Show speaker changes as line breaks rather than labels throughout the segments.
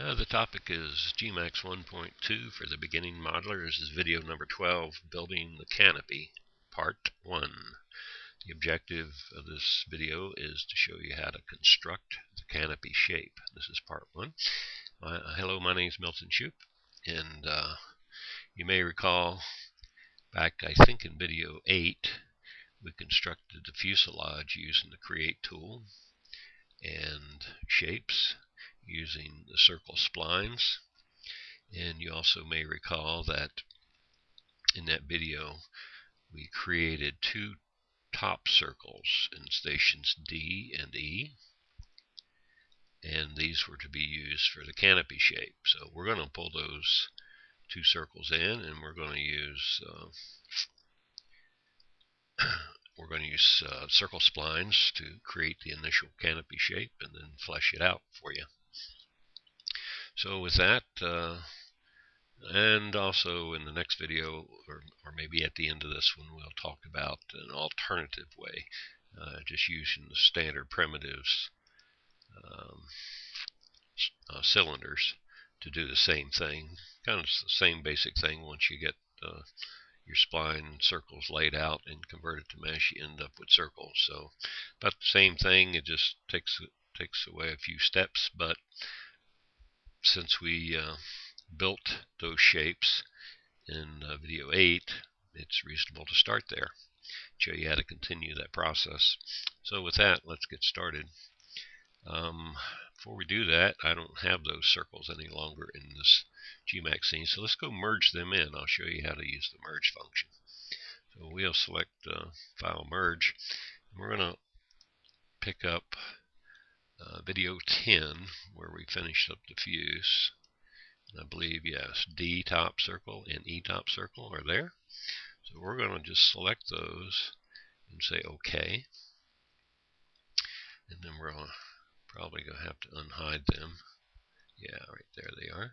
The topic is Gmax 1.2 for the beginning modeler. This is video number 12, Building the Canopy, Part 1. The objective of this video is to show you how to construct the canopy shape. This is Part 1. Hello, my name is Milton Shupe, and you may recall back, I think in video 8, we constructed the fuselage using the Create tool and shapes using the circle splines. And you also may recall that in that video we created two top circles in stations D and E, and these were to be used for the canopy shape. So we're going to pull those two circles in, and we're going to use circle splines to create the initial canopy shape and then flesh it out for you. So with that, and also in the next video, or maybe at the end of this one, we'll talk about an alternative way, just using the standard primitives cylinders to do the same thing. Kind of the same basic thing. Once you get your spline circles laid out and converted to mesh, you end up with circles. So about the same thing. It just takes away a few steps, but since we built those shapes in video 8, it's reasonable to start there. Show you how to continue that process. So with that, let's get started. Before we do that, I don't have those circles any longer in this Gmax scene, so let's go merge them in. I'll show you how to use the merge function. So we'll select File Merge, and we're going to pick up video 10, where we finished up the fuse. And I believe, yes, D top circle and E top circle are there. So we're going to just select those and say OK. And then we're probably going to have to unhide them. Yeah, right there they are.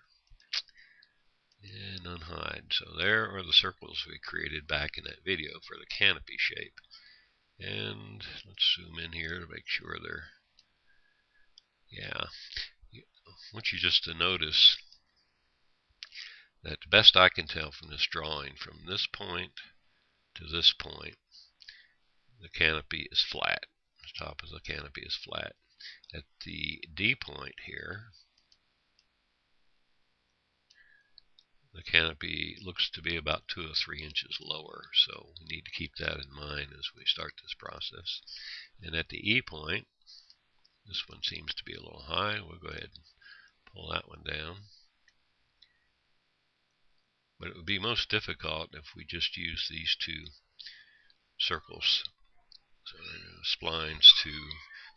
And unhide. So there are the circles we created back in that video for the canopy shape. And let's zoom in here to make sure they're, yeah. I want you just to notice that the best I can tell from this drawing, from this point to this point, the canopy is flat. The top of the canopy is flat. At the D point here, the canopy looks to be about 2 or 3 inches lower, so we need to keep that in mind as we start this process. And at the E point, this one seems to be a little high. We'll go ahead and pull that one down. But it would be most difficult if we just use these two circles, so splines, to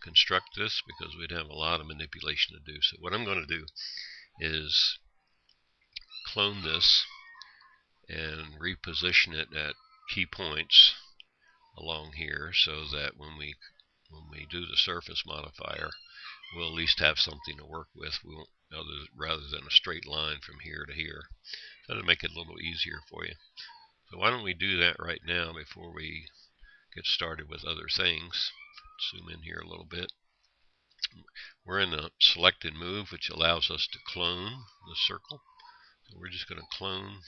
construct this, because we'd have a lot of manipulation to do. So what I'm going to do is clone this and reposition it at key points along here, so that when we do the surface modifier, we'll at least have something to work with. We won't, rather than a straight line from here to here. That'll make it a little easier for you. So why don't we do that right now before we get started with other things. Zoom in here a little bit. We're in the selected move, which allows us to clone the circle. So we're just going to clone,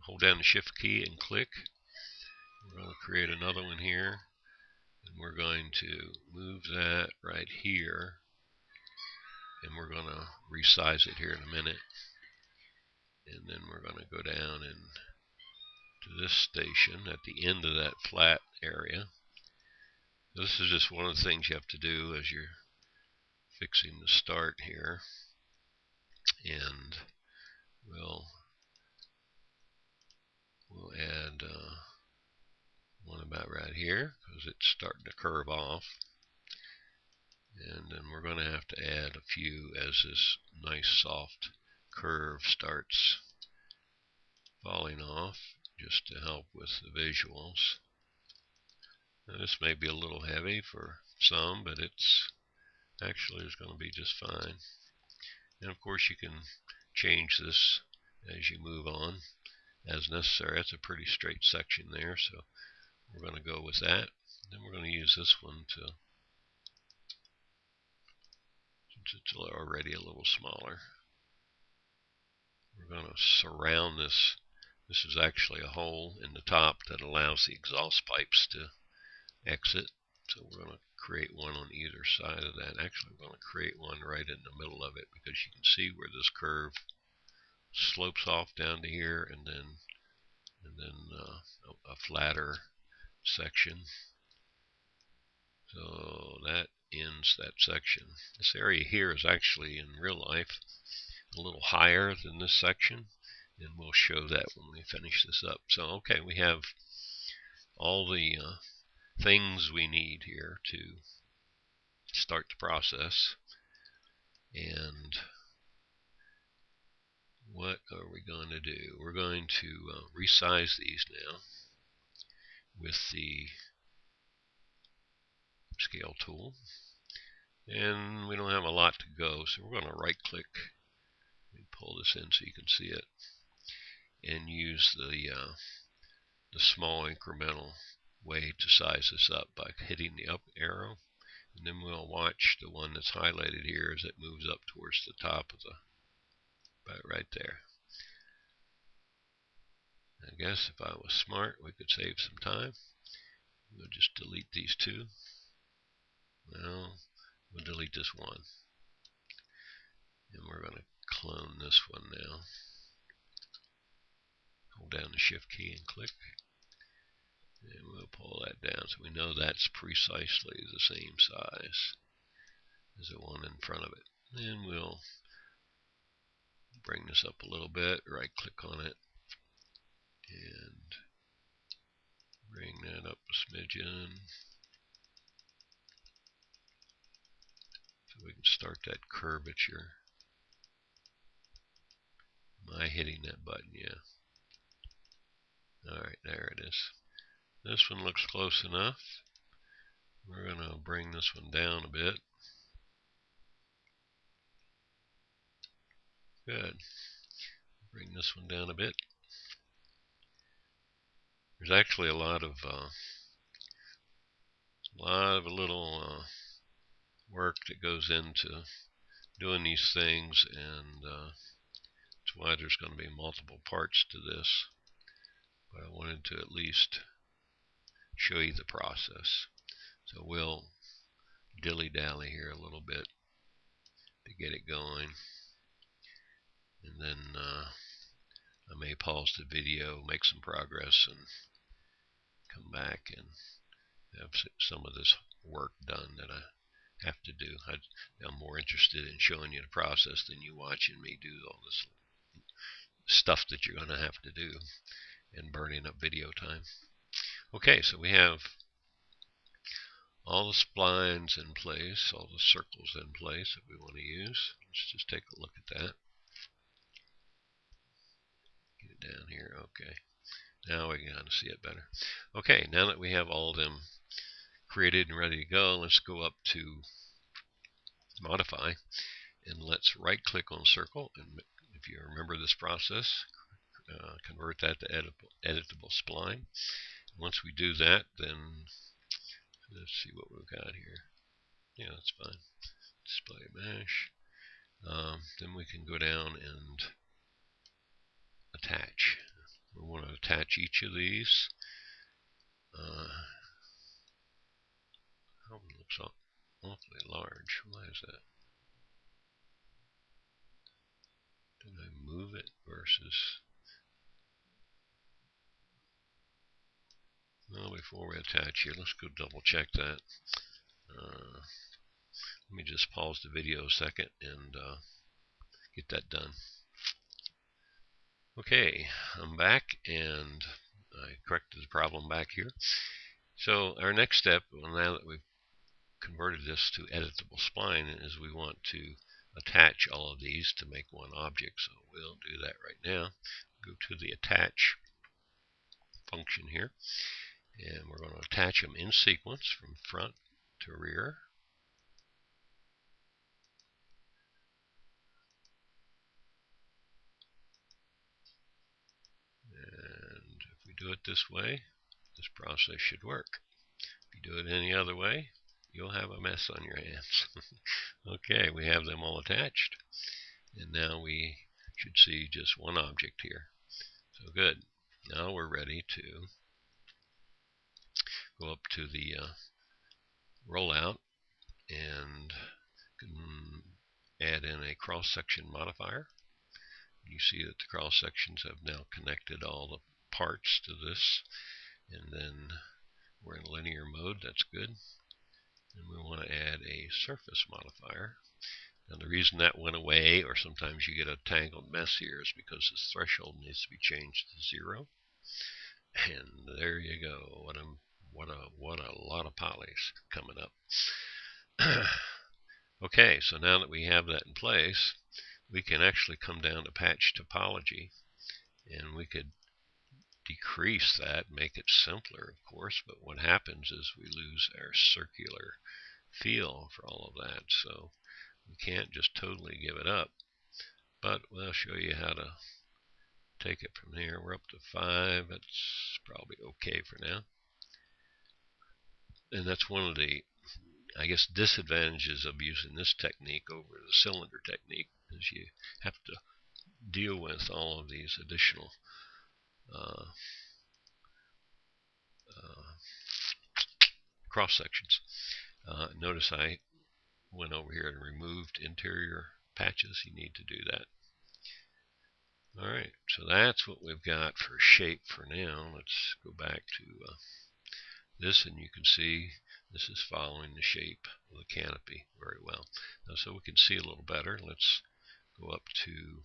hold down the Shift key and click. We're going to create another one here, and we're going to move that right here, and we're going to resize it here in a minute. And then we're going to go down and to this station at the end of that flat area. This is just one of the things you have to do as you're fixing the start here. And we'll add one about right here, because it's starting to curve off. And then we're going to have to add a few as this nice soft curve starts falling off, just to help with the visuals. Now, this may be a little heavy for some, but it's actually is going to be just fine. And of course you can change this as you move on as necessary. That's a pretty straight section there, so we're going to go with that. Then we're going to use this one to, since it's already a little smaller, we're going to surround this. This is actually a hole in the top that allows the exhaust pipes to exit. So we're going to create one on either side of that. Actually, we're going to create one right in the middle of it, because you can see where this curve slopes off down to here, and then a flatter section. So that ends that section. This area here is actually, in real life, a little higher than this section, and we'll show that when we finish this up. So okay, we have all the things we need here to start the process. And what are we going to do? We're going to resize these now with the scale tool. And we don't have a lot to go, so we're going to right click and pull this in so you can see it, and use the small incremental way to size this up by hitting the up arrow. And then we'll watch the one that's highlighted here as it moves up towards the top of about right there. I guess if I was smart, we could save some time. We'll just delete these two. Well, we'll delete this one. And we're going to clone this one now. Hold down the shift key and click. And we'll pull that down so we know that's precisely the same size as the one in front of it. Then we'll bring this up a little bit, right click on it, and bring that up a smidgen so we can start that curvature. Am I hitting that button? Yeah. Alright, there it is. This one looks close enough. We're going to bring this one down a bit. Good. Bring this one down a bit. There's actually a lot of little work that goes into doing these things, and that's why there's going to be multiple parts to this. But I wanted to at least show you the process. So we'll dilly-dally here a little bit to get it going, and then I may pause the video, make some progress, and come back and have some of this work done that I have to do. I'm more interested in showing you the process than you watching me do all this stuff that you're going to have to do and burning up video time. Okay, so we have all the splines in place, all the circles in place that we want to use. Let's just take a look at that. Get it down here. Okay. Now we can kind of see it better. Okay, now that we have all of them created and ready to go, let's go up to Modify, and let's right click on Circle, and if you remember this process, convert that to editable spline. Once we do that, then let's see what we've got here. Yeah, that's fine. Display mesh. Then we can go down and attach. We want to attach each of these. That one looks awfully large. Why is that? Did I move it versus... Well, before we attach here, let's go double check that. Let me just pause the video a second and get that done. Okay, I'm back, and I corrected the problem back here. So our next step, now that we've converted this to editable spline, is we want to attach all of these to make one object. So we'll do that right now. Go to the attach function here, and we're going to attach them in sequence from front to rear. And if we do it this way, this process should work. If you do it any other way, you'll have a mess on your hands. Okay, we have them all attached, and now we should see just one object here. So good. Now we're ready to go up to the rollout and add in a cross-section modifier. You see that the cross-sections have now connected all the parts to this, and then we're in linear mode. That's good. And we want to add a surface modifier. Now the reason that went away, or sometimes you get a tangled mess here, is because this threshold needs to be changed to 0. And there you go. What a lot of polys coming up. Okay, so now that we have that in place, we can actually come down to patch topology, and we could decrease that, make it simpler, of course, but what happens is we lose our circular feel for all of that, so we can't just totally give it up, but we'll show you how to take it from here. We're up to 5. That's probably okay for now, and that's one of the, I guess, disadvantages of using this technique over the cylinder technique, is you have to deal with all of these additional cross sections. Notice I went over here and removed interior patches. You need to do that. Alright, so that's what we've got for shape for now. Let's go back to this, and you can see this is following the shape of the canopy very well. Now, so we can see a little better, let's go up to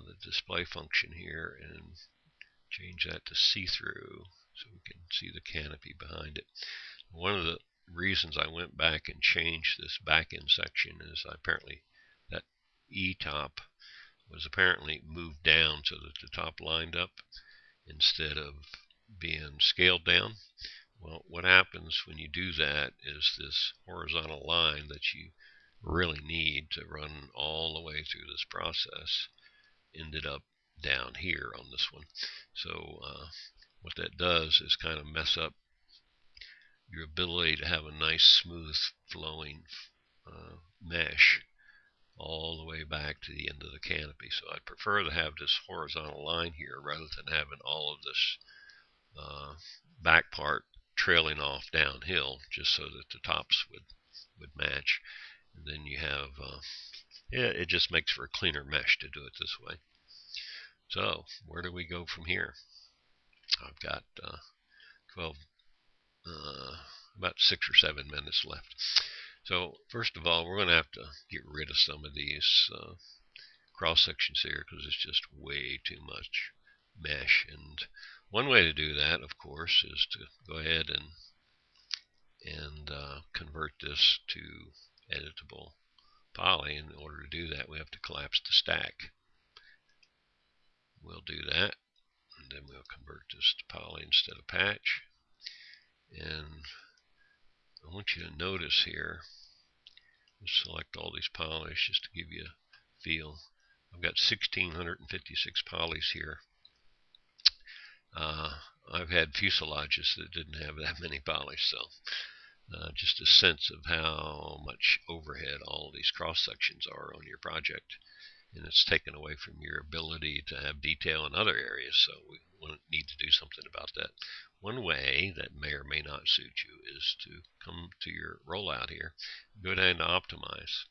the display function here and change that to see-through so we can see the canopy behind it. One of the reasons I went back and changed this back end section is apparently that E-top was apparently moved down so that the top lined up instead of being scaled down. Well, what happens when you do that is this horizontal line that you really need to run all the way through this process ended up down here on this one. So what that does is kind of mess up your ability to have a nice smooth flowing mesh all the way back to the end of the canopy. So I prefer to have this horizontal line here rather than having all of this back part trailing off downhill, just so that the tops would match. And then you have it just makes for a cleaner mesh to do it this way. So where do we go from here? I've got 12 about 6 or 7 minutes left. So first of all, we're going to have to get rid of some of these cross sections here because it's just way too much mesh. And one way to do that, of course, is to go ahead and convert this to editable poly. In order to do that, we have to collapse the stack. We'll do that, and then we'll convert this to poly instead of patch. And I want you to notice here, let's select all these polys just to give you a feel. I've got 1656 polys here. I've had fuselages that didn't have that many polys, so just a sense of how much overhead all of these cross sections are on your project, and it's taken away from your ability to have detail in other areas, so we need to do something about that. One way that may or may not suit you is to come to your rollout here, go down to optimize,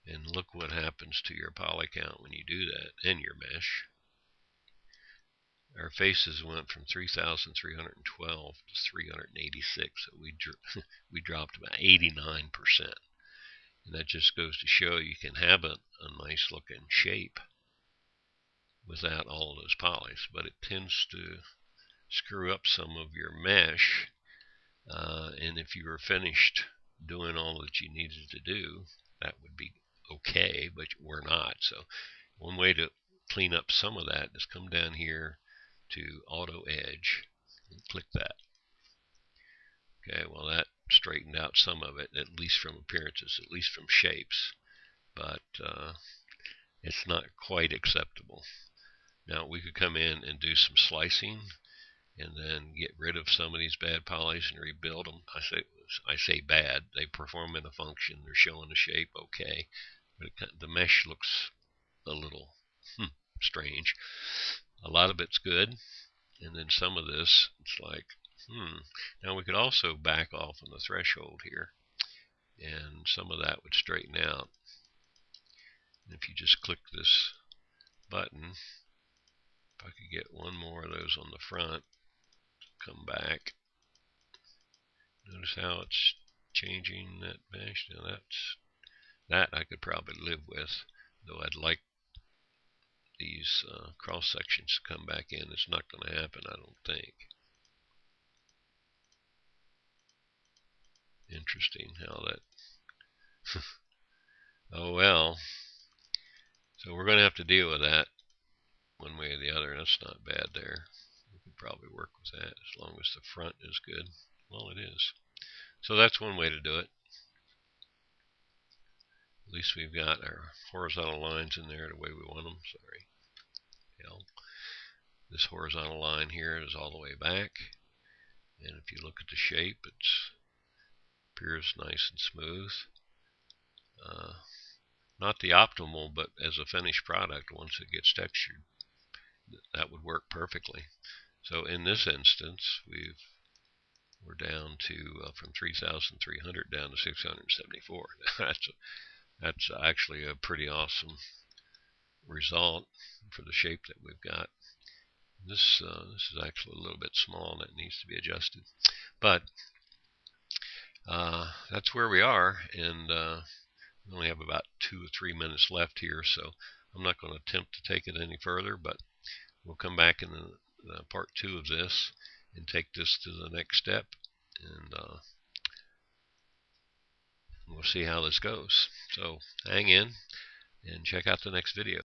and look what happens to your poly count when you do that in your mesh. Our faces went from 3,312 to 386, so we dropped about 89%. And that just goes to show you can have a nice looking shape without all of those polys, but it tends to screw up some of your mesh, and if you were finished doing all that you needed to do, that would be okay, but we're not. So one way to clean up some of that is come down here to auto edge and click that. Okay, well, that straightened out some of it, at least from appearances, at least from shapes, but it's not quite acceptable. Now we could come in and do some slicing and then get rid of some of these bad polys and rebuild them. I say bad, they perform in a function, they're showing the shape okay, but the mesh looks a little strange. A lot of it's good, and then some of this, it's like, Now we could also back off on the threshold here, and some of that would straighten out. And if you just click this button, if I could get one more of those on the front, come back. Notice how it's changing that mesh. Now that I could probably live with, though I'd like these cross sections to come back in. It's not going to happen, I don't think. Interesting how that oh well. So we're going to have to deal with that one way or the other. That's not bad there. We could probably work with that as long as the front is good. Well, it is. So that's one way to do it. At least we've got our horizontal lines in there the way we want them. Sorry. This horizontal line here is all the way back. And if you look at the shape, it appears nice and smooth. Not the optimal, but as a finished product, once it gets textured, that would work perfectly. So in this instance, we're down to from 3,300 down to 674. That's actually a pretty awesome result for the shape that we've got. This is actually a little bit small, and that needs to be adjusted. But that's where we are, and we only have about 2 or 3 minutes left here, so I'm not going to attempt to take it any further, but we'll come back in the part 2 of this and take this to the next step, and we'll see how this goes. So hang in and check out the next video.